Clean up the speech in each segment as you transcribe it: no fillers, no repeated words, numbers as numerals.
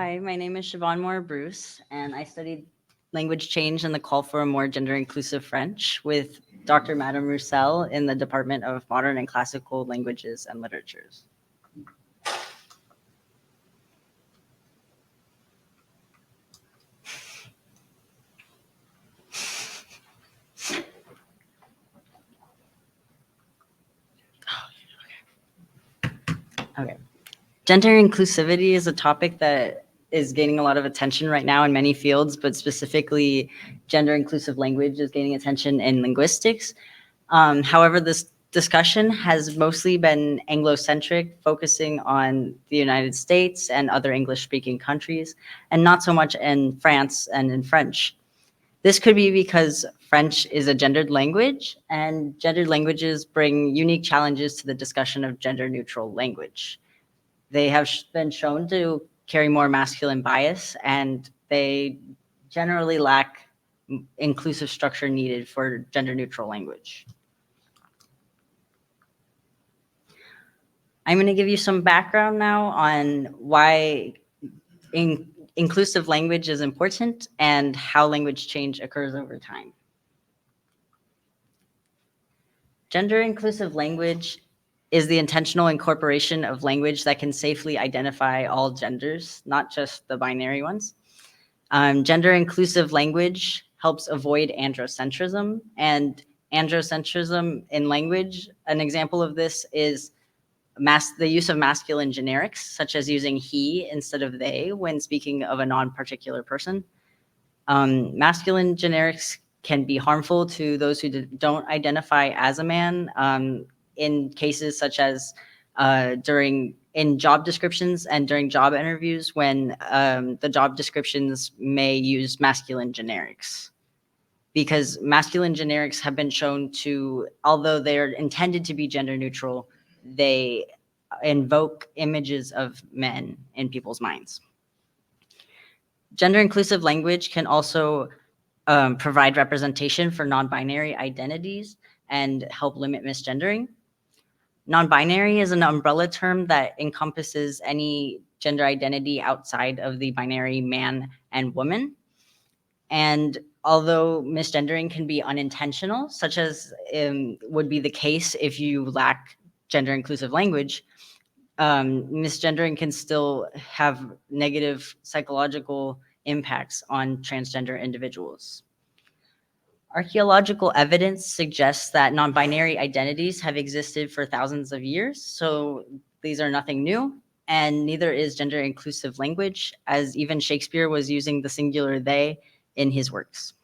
Hi, my name is Siobhan Bruce, and I studied language change and the call for a more gender-inclusive French with Dr. Madame Roussel in the Department of Modern and Classical Languages and Literatures. Okay. Gender inclusivity is a topic that is gaining a lot of attention right now in many fields, but specifically gender inclusive language is gaining attention in linguistics. However, this discussion has mostly been Anglo-centric, focusing on the United States and other English-speaking countries, and not so much in France and in French. This could be because French is a gendered language, and gendered languages bring unique challenges to the discussion of gender-neutral language. They have been shown to carry more masculine bias, and they generally lack inclusive structure needed for gender-neutral language. I'm going to give you some background now on why inclusive language is important and how language change occurs over time. Gender inclusive language is the intentional incorporation of language that can safely identify all genders, not just the binary ones. Gender inclusive language helps avoid androcentrism, and androcentrism in language, an example of this is the use of masculine generics, such as using he instead of they when speaking of a non-particular person. Masculine generics can be harmful to those who don't identify as a man in cases such as in job descriptions and during job interviews when the job descriptions may use masculine generics. Because masculine generics have been shown to, although they're intended to be gender neutral, they invoke images of men in people's minds. Gender inclusive language can also provide representation for non-binary identities and help limit misgendering. Non-binary is an umbrella term that encompasses any gender identity outside of the binary man and woman. And although misgendering can be unintentional, such as would be the case if you lack gender inclusive language, misgendering can still have negative psychological impacts on transgender individuals. Archaeological evidence suggests that non-binary identities have existed for thousands of years, so these are nothing new, and neither is gender inclusive language, as even Shakespeare was using the singular they in his works.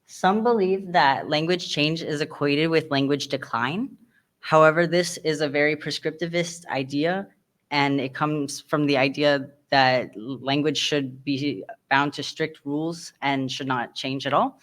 Some believe that language change is equated with language decline. However, this is a very prescriptivist idea, and it comes from the idea that language should be bound to strict rules and should not change at all.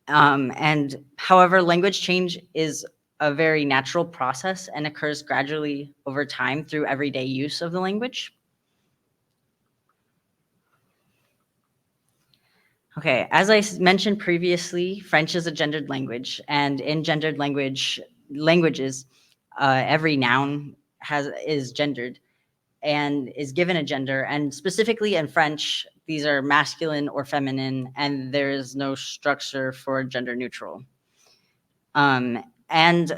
And however, language change is a very natural process and occurs gradually over time through everyday use of the language. Okay, as I mentioned previously, French is a gendered language, and in gendered languages, every noun is gendered and is given a gender. And specifically in French, these are masculine or feminine, and there is no structure for gender neutral. And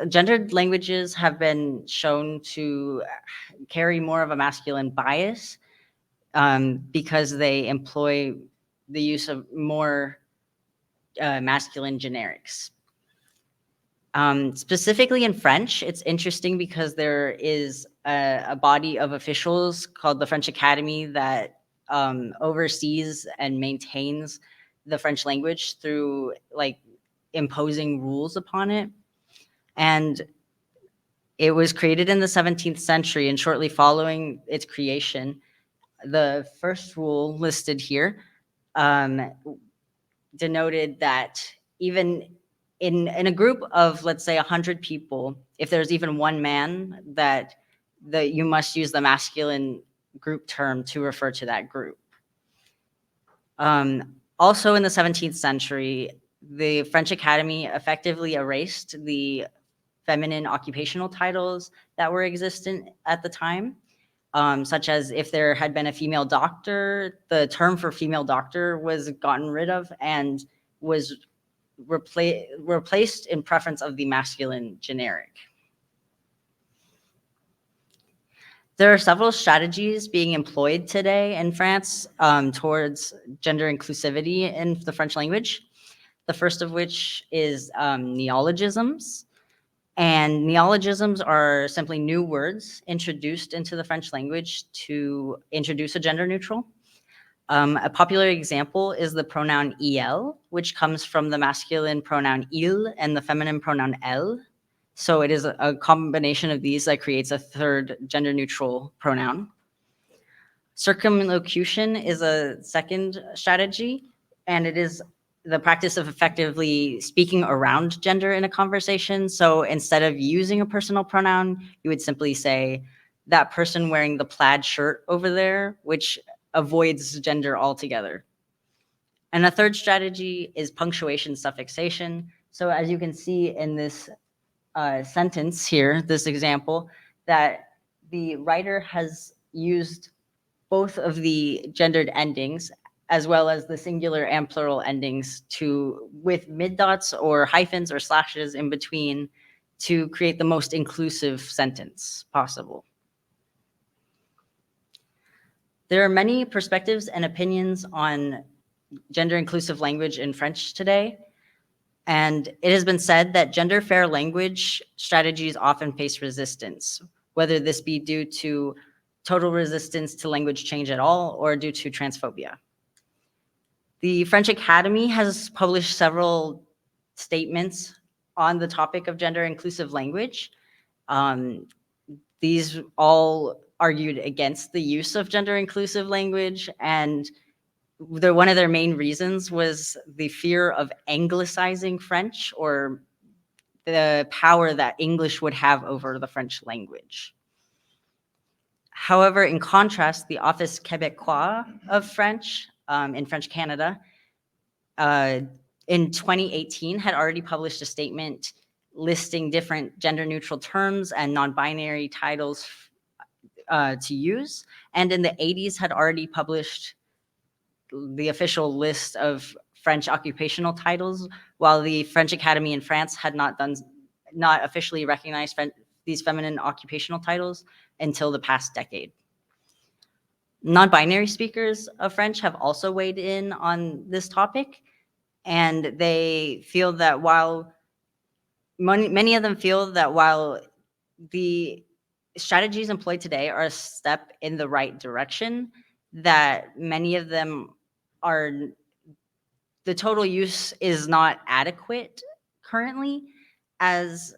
gendered languages have been shown to carry more of a masculine bias because they employ the use of more masculine generics. Specifically in French, it's interesting because there is a body of officials called the French Academy that oversees and maintains the French language through like imposing rules upon it. And it was created in the 17th century, and shortly following its creation, the first rule listed here denoted that even in a group of, let's say, 100 people, if there's even one man, that you must use the masculine group term to refer to that group. Also in the 17th century, the French Academy effectively erased the feminine occupational titles that were existent at the time. such as if there had been a female doctor, the term for female doctor was gotten rid of and was replaced in preference of the masculine generic. There are several strategies being employed today in France towards gender inclusivity in the French language. The first of which is neologisms. And neologisms are simply new words introduced into the French language to introduce a gender neutral. A popular example is the pronoun il, which comes from the masculine pronoun il and the feminine pronoun elle. So it is a combination of these that creates a third gender neutral pronoun. Circumlocution is a second strategy, and it is the practice of effectively speaking around gender in a conversation. So instead of using a personal pronoun, you would simply say, that person wearing the plaid shirt over there, which avoids gender altogether. And a third strategy is punctuation suffixation. So as you can see in this sentence here, this example, that the writer has used both of the gendered endings as well as the singular and plural endings with mid dots or hyphens or slashes in between to create the most inclusive sentence possible. There are many perspectives and opinions on gender inclusive language in French today. And it has been said that gender fair language strategies often face resistance, whether this be due to total resistance to language change at all or due to transphobia. The French Academy has published several statements on the topic of gender inclusive language. These all argued against the use of gender inclusive language, and one of their main reasons was the fear of anglicizing French, or the power that English would have over the French language. However, in contrast, the Office Québécois of French in French Canada in 2018 had already published a statement listing different gender neutral terms and non-binary titles to use. And in the 80s had already published the official list of French occupational titles, while the French Academy in France had not officially recognized these feminine occupational titles until the past decade. Non-binary speakers of French have also weighed in on this topic, and they feel that many of them feel that while the strategies employed today are a step in the right direction, that many of them the total use is not adequate currently, as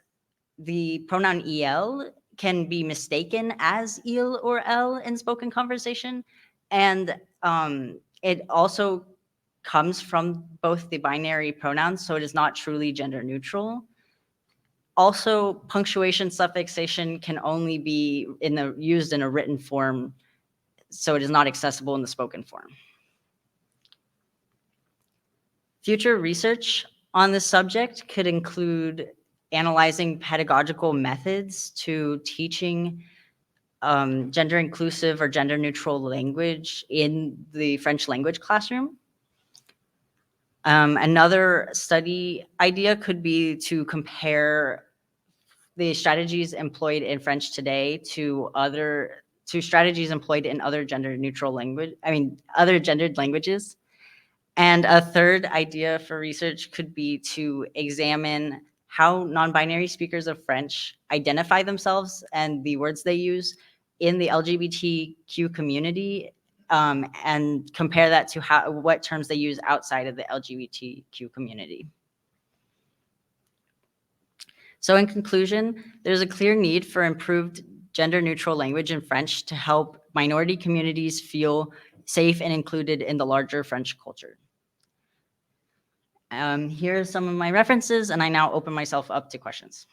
the pronoun il can be mistaken as il or elle in spoken conversation. And it also comes from both the binary pronouns, so it is not truly gender neutral. Also, punctuation suffixation can only be used in a written form, so it is not accessible in the spoken form. Future research on this subject could include analyzing pedagogical methods to teaching gender inclusive or gender neutral language in the French language classroom. Another study idea could be to compare the strategies employed in French today to strategies employed in other gendered languages. And a third idea for research could be to examine how non-binary speakers of French identify themselves and the words they use in the LGBTQ community, and compare that to what terms they use outside of the LGBTQ community. So in conclusion, there's a clear need for improved gender neutral language in French to help minority communities feel safe and included in the larger French culture. Here are some of my references, and I now open myself up to questions.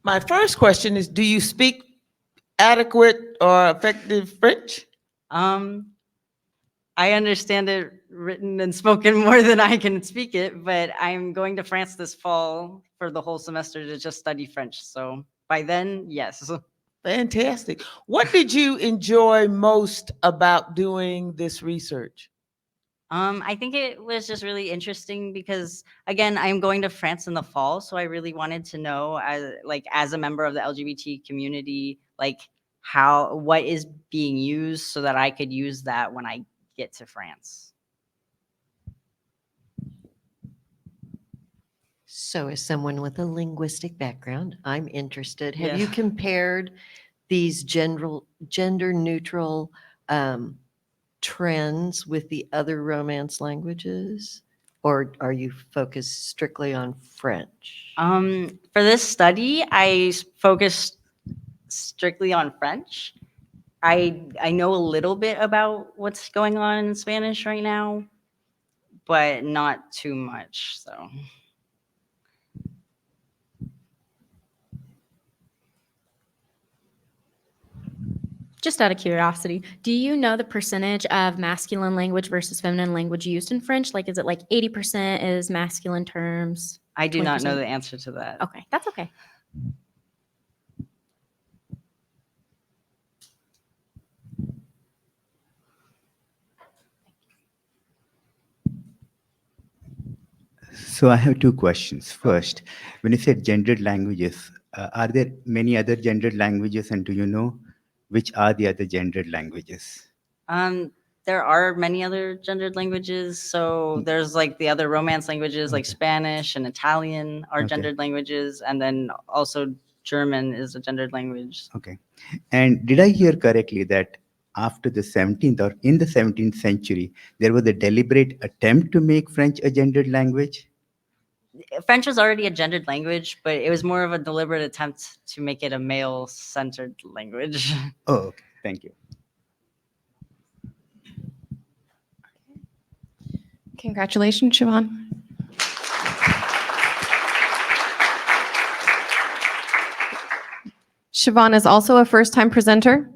My first question is, do you speak adequate or effective French? I I understand it written and spoken more than I can speak it, but I'm going to France this fall for the whole semester to just study French. So by then, yes. Fantastic. What did you enjoy most about doing this research? I think it was just really interesting because again, I'm going to France in the fall, so I really wanted to know as a member of the LGBT community, like what is being used so that I could use that when I get to France. So as someone with a linguistic background, I'm interested. Have Yeah. you compared these gender neutral trends with the other Romance languages? Or are you focused strictly on French? For this study, I focused strictly on French. I know a little bit about what's going on in Spanish right now, but not too much. So Just out of curiosity, do you know the percentage of masculine language versus feminine language used in French? Like, is it like 80% is masculine terms? I do not know 20%? the answer to that. Okay, that's okay. So I have two questions. First, when you said gendered languages, are there many other gendered languages, and do you know which are the other gendered languages? There are many other gendered languages. So there's like the other Romance languages like Okay. Spanish and Italian are Okay. gendered languages. And then also German is a gendered language. Okay. And did I hear correctly that after the 17th or in the 17th century, there was a deliberate attempt to make French a gendered language? French was already a gendered language, but it was more of a deliberate attempt to make it a male-centered language. Oh, okay. Thank you. Congratulations, Siobhan. Siobhan is also a first-time presenter.